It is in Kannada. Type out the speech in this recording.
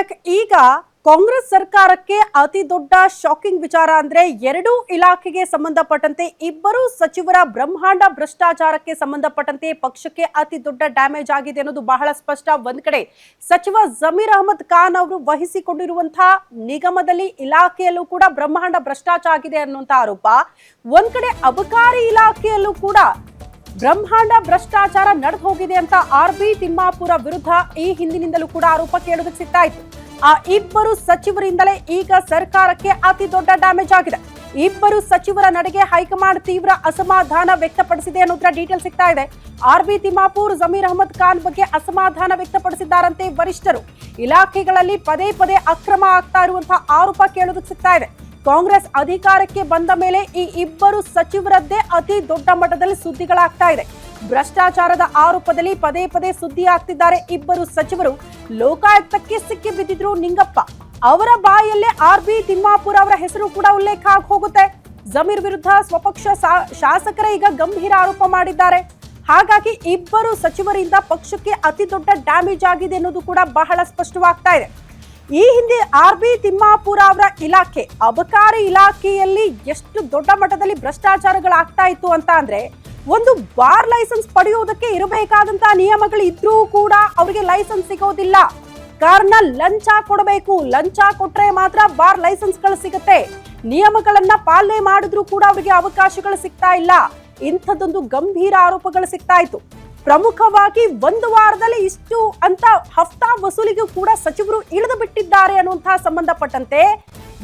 ಬ್ಯಾಕ್. ಈಗ ಕಾಂಗ್ರೆಸ್ ಸರ್ಕಾರಕ್ಕೆ ಅತಿ ದೊಡ್ಡ ಶಾಕಿಂಗ್ ವಿಚಾರ ಅಂದ್ರೆ ಎರಡೂ ಇಲಾಖೆಗೆ ಸಂಬಂಧಪಟ್ಟಂತೆ ಇಬ್ಬರು ಸಚಿವರ ಬ್ರಹ್ಮಾಂಡ ಭ್ರಷ್ಟಾಚಾರಕ್ಕೆ ಸಂಬಂಧಪಟ್ಟಂತೆ ಪಕ್ಷಕ್ಕೆ ಅತಿ ದೊಡ್ಡ ಡ್ಯಾಮೇಜ್ ಆಗಿದೆ ಅನ್ನೋದು ಬಹಳ ಸ್ಪಷ್ಟ. ಒಂದ್ ಕಡೆ ಸಚಿವ ಜಮೀರ್ ಅಹಮದ್ ಖಾನ್ ಅವರು ವಹಿಸಿಕೊಂಡಿರುವಂತಹ ನಿಗಮದಲ್ಲಿ ಇಲಾಖೆಯಲ್ಲೂ ಕೂಡ ಬ್ರಹ್ಮಾಂಡ ಭ್ರಷ್ಟಾಚಾರ ಆಗಿದೆ ಅನ್ನುವಂತ ಆರೋಪ. ಒಂದ್ ಕಡೆ ಅಬಕಾರಿ ಇಲಾಖೆಯಲ್ಲೂ ಕೂಡ ಬ್ರಹ್ಮಾಂಡ ಭ್ರಷ್ಟಾಚಾರ ನಡೆದು ಹೋಗಿದೆ ಅಂತ ಆರ್.ಬಿ. ತಿಮ್ಮಾಪುರ ವಿರುದ್ಧ ಈ ಹಿಂದಿನಿಂದಲೂ ಕೂಡ ಆರೋಪ ಕೇಳೋದಕ್ಕೆ ಸಿಗ್ತಾ ಇತ್ತು. ಆ ಇಬ್ಬರು ಸಚಿವರಿಂದಲೇ ಈಗ ಸರ್ಕಾರಕ್ಕೆ ಅತಿ ದೊಡ್ಡ ಡ್ಯಾಮೇಜ್ ಆಗಿದೆ. ಇಬ್ಬರು ಸಚಿವರ ನಡೆಗೆ ಹೈಕಮಾಂಡ್ ತೀವ್ರ ಅಸಮಾಧಾನ ವ್ಯಕ್ತಪಡಿಸಿದೆ ಅನ್ನೋದ್ರ ಡೀಟೇಲ್ ಸಿಗ್ತಾ ಇದೆ. ಆರ್.ಬಿ. ತಿಮ್ಮಾಪುರ್ ಜಮೀರ್ ಅಹಮದ್ ಖಾನ್ ಬಗ್ಗೆ ಅಸಮಾಧಾನ ವ್ಯಕ್ತಪಡಿಸಿದ್ದಾರಂತೆ ವರಿಷ್ಠರು. ಇಲಾಖೆಗಳಲ್ಲಿ ಪದೇ ಪದೇ ಅಕ್ರಮ ಆಗ್ತಾ ಇರುವಂತಹ ಆರೋಪ ಕೇಳೋದಕ್ಕೆ ಸಿಗ್ತಾ ಇದೆ. ಕಾಂಗ್ರೆಸ್ ಅಧಿಕಾರಕ್ಕೆ ಬಂದ ಮೇಲೆ ಈ ಇಬ್ಬರು ಸಚಿವರದ್ದೇ ಅತಿ ದೊಡ್ಡ ಮಟ್ಟದಲ್ಲಿ ಸುದ್ದಿಗಳಾಗ್ತಾ ಇದೆ. ಭ್ರಷ್ಟಾಚಾರದ ಆರೋಪದಲ್ಲಿ ಪದೇ ಪದೇ ಸುದ್ದಿ ಆಗ್ತಿದ್ದಾರೆ ಇಬ್ಬರು ಸಚಿವರು. ಲೋಕಾಯುಕ್ತಕ್ಕೆ ಸಿಕ್ಕಿ ಬಿದ್ದಿದ್ರು ನಿಂಗಪ್ಪ. ಅವರ ಬಾಯಲ್ಲೇ ಆರ್.ಬಿ. ತಿಮ್ಮಾಪುರ ಅವರ ಹೆಸರು ಕೂಡ ಉಲ್ಲೇಖ ಆಗಿ ಹೋಗುತ್ತೆ. ಜಮೀರ್ ವಿರುದ್ಧ ಸ್ವಪಕ್ಷ ಶಾಸಕರೇ ಈಗ ಗಂಭೀರ ಆರೋಪ ಮಾಡಿದ್ದಾರೆ. ಹಾಗಾಗಿ ಇಬ್ಬರು ಸಚಿವರಿಂದ ಪಕ್ಷಕ್ಕೆ ಅತಿ ದೊಡ್ಡ ಡ್ಯಾಮೇಜ್ ಆಗಿದೆ ಅನ್ನೋದು ಕೂಡ ಬಹಳ ಸ್ಪಷ್ಟವಾಗ್ತಾ ಇದೆ. ಈ ಹಿಂದೆ ಆರ್.ಬಿ. ತಿಮ್ಮಾಪುರ ಅವರ ಇಲಾಖೆ ಅಬಕಾರಿ ಇಲಾಖೆಯಲ್ಲಿ ಎಷ್ಟು ದೊಡ್ಡ ಮಟ್ಟದಲ್ಲಿ ಭ್ರಷ್ಟಾಚಾರಗಳಾಗ್ತಾ ಇತ್ತು ಅಂತ ಅಂದ್ರೆ, ಒಂದು ಬಾರ್ ಲೈಸೆನ್ಸ್ ಪಡೆಯುವುದಕ್ಕೆ ಇರಬೇಕಾದಂತಹ ನಿಯಮಗಳು ಇದ್ರೂ ಕೂಡ ಅವರಿಗೆ ಲೈಸೆನ್ಸ್ ಸಿಗೋದಿಲ್ಲ. ಕಾರಣ ಲಂಚ ಕೊಡಬೇಕು. ಲಂಚ ಕೊಟ್ರೆ ಮಾತ್ರ ಬಾರ್ ಲೈಸೆನ್ಸ್ಗಳು ಸಿಗುತ್ತೆ. ನಿಯಮಗಳನ್ನ ಪಾಲನೆ ಮಾಡಿದ್ರೂ ಕೂಡ ಅವರಿಗೆ ಅವಕಾಶಗಳು ಸಿಗ್ತಾ ಇಲ್ಲ. ಇಂಥದ್ದೊಂದು ಗಂಭೀರ ಆರೋಪಗಳು ಸಿಗ್ತಾ ಇತ್ತು. ಪ್ರಮುಖವಾಗಿ ಒಂದು ವಾರದಲ್ಲಿ ಇಷ್ಟು ಅಂತ ಹಫ್ತಾ ವಸೂಲಿಗೂ ಕೂಡ ಸಚಿವರು ಇಳಿದು ಬಿಟ್ಟಿದ್ದಾರೆ ಅನ್ನುವಂತಹ ಸಂಬಂಧಪಟ್ಟಂತೆ